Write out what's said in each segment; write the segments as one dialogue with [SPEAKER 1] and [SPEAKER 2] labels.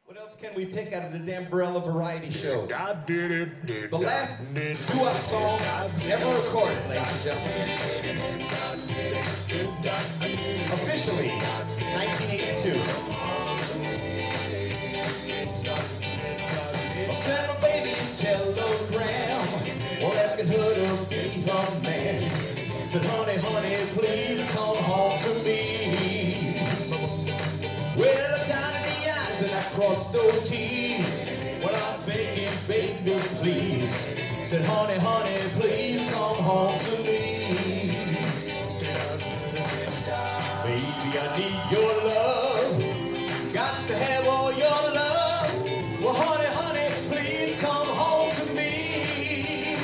[SPEAKER 1] What else can we pick out of the damn Barrella variety show?
[SPEAKER 2] I did it.
[SPEAKER 1] The last doo-wop song ever recorded, ladies and gentlemen. Officially, 1982. I sent my baby a telegram, well, asking her to be her man. Said, honey, honey, please come home to me. Well, I dotted the I's and I crossed those T's. Well, I'm begging, baby, please. Said, honey, honey, please come home to me. Baby, I need your love. Got to have all your love. Well, honey, honey, please come home to me.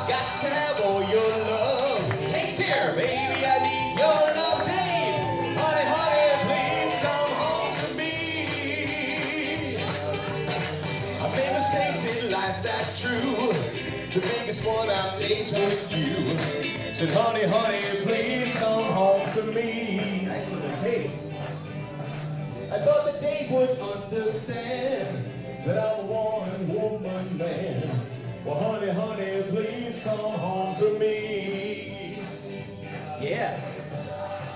[SPEAKER 1] Got to have all your love. Kate's here, baby, I need your love. Dave, honey, honey, please come home to me. I've made mistakes in life, that's true. The biggest one I've made with you. Said, honey, honey, please come home to me. Nice little cake. I thought that Dave would understand that I'm a one-woman man. Well, honey, honey, please come home to me. Yeah.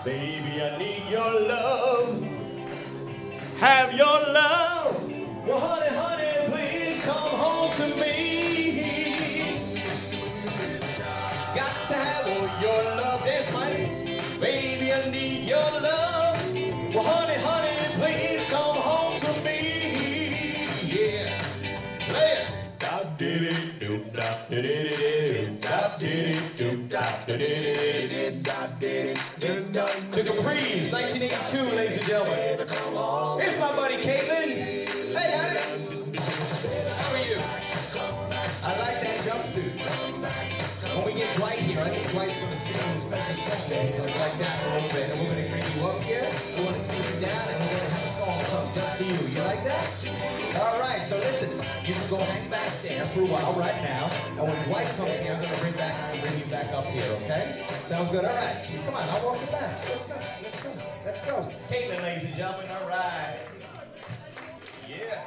[SPEAKER 1] Baby, I need your love. Have your love. Well, honey, honey, please come home to me. Got to have all your love. Dance, Mike. Baby, I need your love. Well, honey, honey, please come home to me. Yeah. Play it. Dop diddy doop dop diddy dop diddy doop dop diddy dop diddy doop dop. The Capris, 1982, ladies and gentlemen. Here's my buddy Caitlin. Hey, honey. How are you? I like that jumpsuit. When we get Dwight here, I think Dwight's going to sing a special song like that a little bit. And we're going to bring you up here. We want to sit you down, and we're going to have a song just for you. You like that? All right, so listen. You can go hang back there for a while right now. And when Dwight comes here, I'm going to bring you back up here, okay? Sounds good? All right. So come on, I'll walk you back. Let's go. Let's go. Let's go. Caitlin, ladies and gentlemen. All right. Yeah.